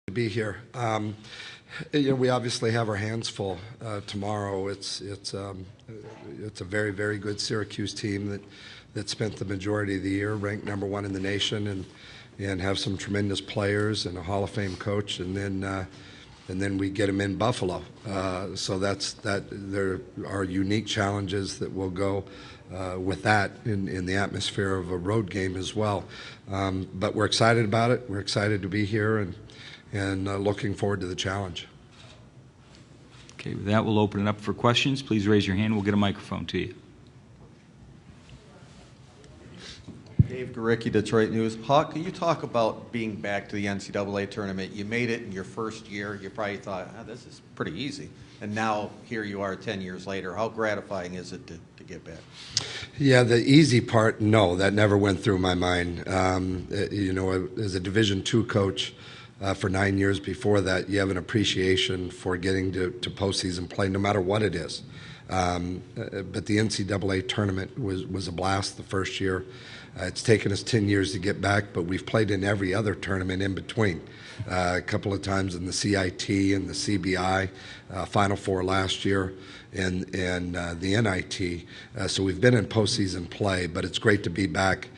To be here. We obviously have our hands full tomorrow. It's a very, very good Syracuse team that spent the majority of the year ranked number one in the nation and have some tremendous players and a Hall of Fame coach, and then we get them in Buffalo. So there are unique challenges that will go with that in the atmosphere of a road game as well. But we're excited about it. We're excited to be here and looking forward to the challenge. Okay, with that, we'll open it up for questions. Please raise your hand. We'll get a microphone to you. Dave Garicki, Detroit News. Hawk, can you talk about being back to the NCAA tournament? You made it in your first year. You probably thought, this is pretty easy. And now here you are 10 years later. How gratifying is it to get back? Yeah, the easy part, no, that never went through my mind. As a Division II coach, for 9 years before that, you have an appreciation for getting to postseason play, no matter what it is. But the NCAA tournament was a blast the first year. It's taken us 10 years to get back, but we've played in every other tournament in between. A couple of times in the CIT and the CBI, Final Four last year, and the NIT. So we've been in postseason play, but it's great to be back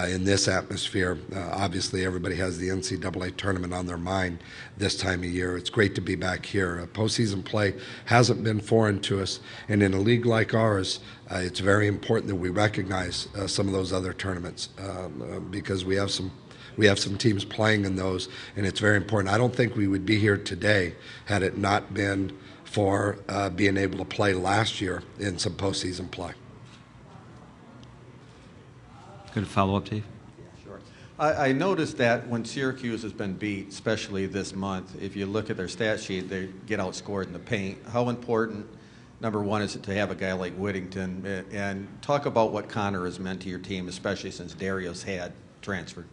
in this atmosphere. Obviously, everybody has the NCAA tournament on their mind this time of year. It's great to be back here. Postseason play hasn't been foreign to us, and in a league like ours, it's very important that we recognize some of those other tournaments because we have some teams playing in those, and it's very important. I don't think we would be here today had it not been for being able to play last year in some postseason play. Good follow-up, Dave? Sure. I noticed that when Syracuse has been beat, especially this month, if you look at their stat sheet, they get outscored in the paint. How important, number one, is it to have a guy like Whittington? And talk about what Connor has meant to your team, especially since Darius had transferred.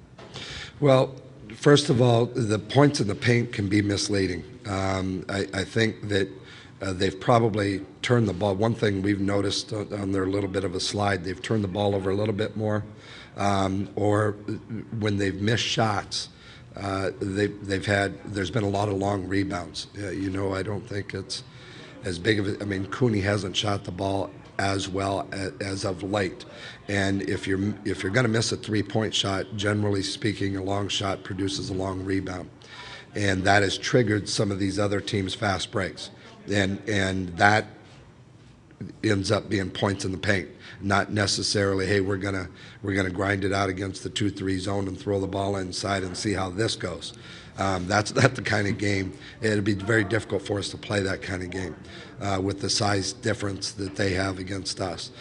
Well, first of all, the points in the paint can be misleading. I think that they've probably turned the ball. One thing we've noticed on their little bit of a slide, they've turned the ball over a little bit more, or when they've missed shots, there's been a lot of long rebounds. I don't think it's as big of a. I mean, Cooney hasn't shot the ball as well as of late, and if you're going to miss a three-point shot, generally speaking, a long shot produces a long rebound, and that has triggered some of these other teams' fast breaks. And that ends up being points in the paint, not necessarily, hey, we're gonna grind it out against the 2-3 zone and throw the ball inside and see how this goes. That's not the kind of game. It'd be very difficult for us to play that kind of game with the size difference that they have against us.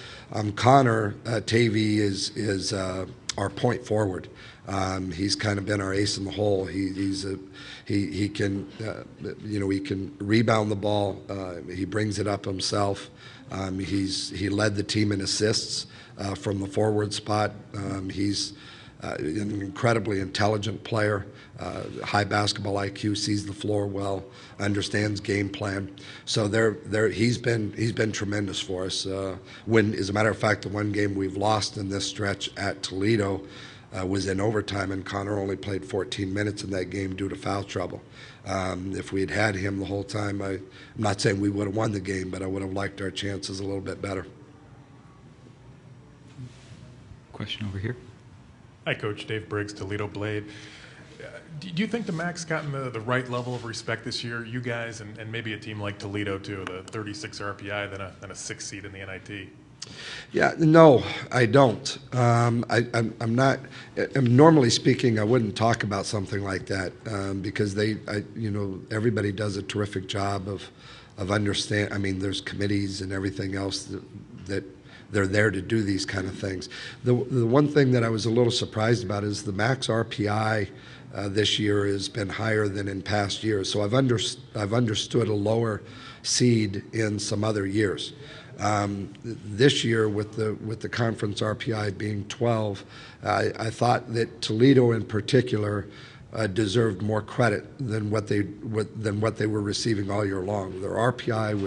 Connor Tavey is our point forward. He's kind of been our ace in the hole. He can rebound the ball. He brings it up himself. He led the team in assists from the forward spot. He's an incredibly intelligent player, high basketball IQ, sees the floor well, understands game plan. So he's been tremendous for us. As a matter of fact, the one game we've lost in this stretch at Toledo was in overtime, and Connor only played 14 minutes in that game due to foul trouble. If we had had him the whole time, I'm not saying we would have won the game, but I would have liked our chances a little bit better. Question over here. Hi, Coach. Dave Briggs, Toledo Blade. Do you think the MAC's gotten the right level of respect this year, you guys, and maybe a team like Toledo, too, the 36 RPI, than a 6th seed in the NIT? Yeah, no, I don't. I'm not. Normally speaking, I wouldn't talk about something like that because everybody does a terrific job of understand. I mean, there's committees and everything else that they're there to do these kind of things. The one thing that I was a little surprised about is the max RPI this year has been higher than in past years. So I've understood a lower seed in some other years. This year, with the conference RPI being 12, I thought that Toledo in particular deserved more credit than what they were receiving all year long. Their RPI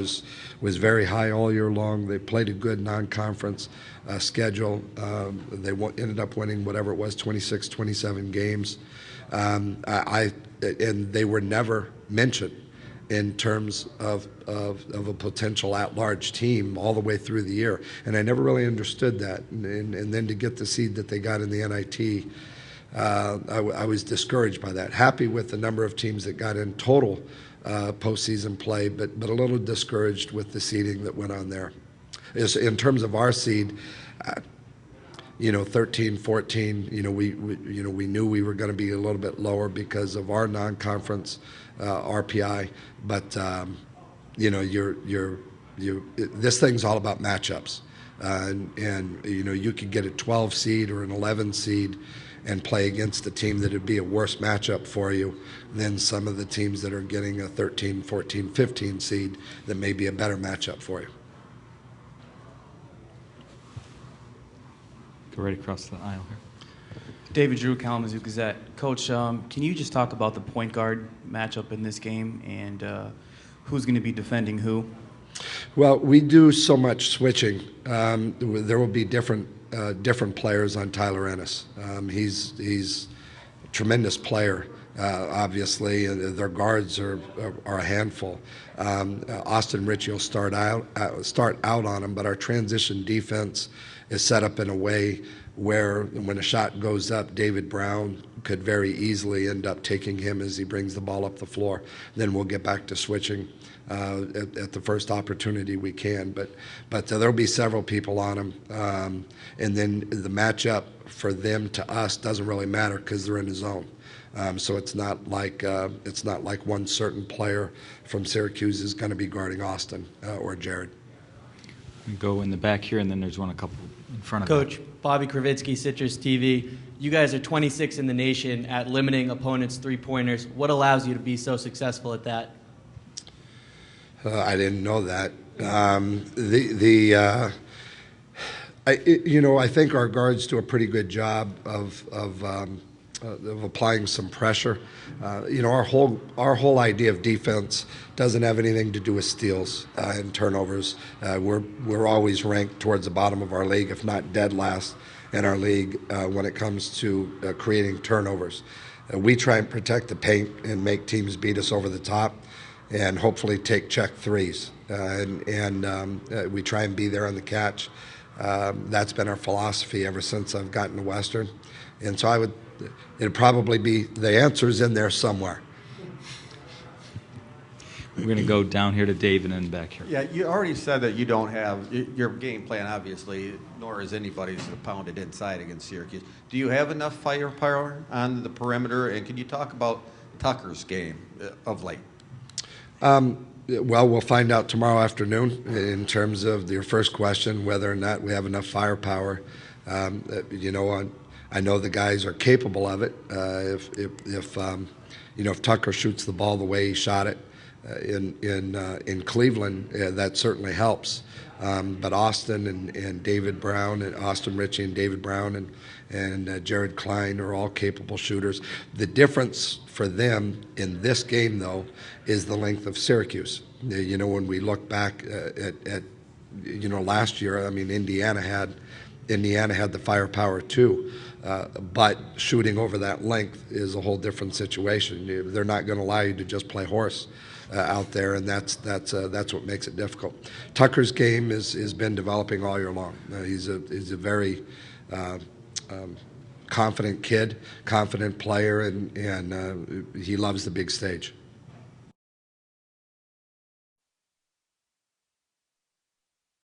was very high all year long. They played a good non-conference schedule. They ended up winning whatever it was, 26, 27 games. And they were never mentioned in terms of a potential at-large team all the way through the year. And I never really understood that. And then to get the seed that they got in the NIT, I was discouraged by that. Happy with the number of teams that got in total postseason play, but a little discouraged with the seeding that went on there. In terms of our seed, 13, 14, we knew we were going to be a little bit lower because of our non-conference RPI, but this thing's all about matchups, and you could get a 12 seed or an 11 seed and play against a team that would be a worse matchup for you than some of the teams that are getting a 13, 14, 15 seed that may be a better matchup for you. Go right across the aisle here. David Drew, Kalamazoo Gazette. Coach, can you just talk about the point guard matchup in this game and who's going to be defending who? Well, we do so much switching. There will be different players on Tyler Ennis. He's a tremendous player, obviously. Their guards are a handful. Austin Ritchie will start out on him, but our transition defense is set up in a way where when a shot goes up, David Brown could very easily end up taking him as he brings the ball up the floor. Then we'll get back to switching at the first opportunity we can. But there'll be several people on him. And then the matchup for them to us doesn't really matter because they're in the zone. So it's not like one certain player from Syracuse is going to be guarding Austin or Jared. We go in the back here, and then there's a couple in front of Coach, Bobby Kravitsky, Citrus TV. You guys are 26 in the nation at limiting opponents' three-pointers. What allows you to be so successful at that? I didn't know that. I think our guards do a pretty good job of applying some pressure. Our whole idea of defense doesn't have anything to do with steals and turnovers. We're always ranked towards the bottom of our league, if not dead last in our league when it comes to creating turnovers. We try and protect the paint and make teams beat us over the top, and hopefully take check threes. We try and be there on the catch. That's been our philosophy ever since I've gotten to Western, and so it'd probably be the answer's in there somewhere. We're going to go down here to Dave and then back here. Yeah, you already said that you don't have your game plan, obviously, nor is anybody's pounded inside against Syracuse. Do you have enough firepower on the perimeter? And can you talk about Tucker's game of late? Well, we'll find out tomorrow afternoon in terms of your first question, whether or not we have enough firepower. I know the guys are capable of it. If Tucker shoots the ball the way he shot it in Cleveland, that certainly helps. But Austin and David Brown, and Austin Ritchie and David Brown and Jared Klein are all capable shooters. The difference for them in this game, though, is the length of Syracuse. When we look back at last year, I mean, Indiana had the firepower too, but shooting over that length is a whole different situation. They're not going to allow you to just play horse out there, and that's what makes it difficult. Tucker's game has been developing all year long. He's a very confident kid, confident player, and he loves the big stage.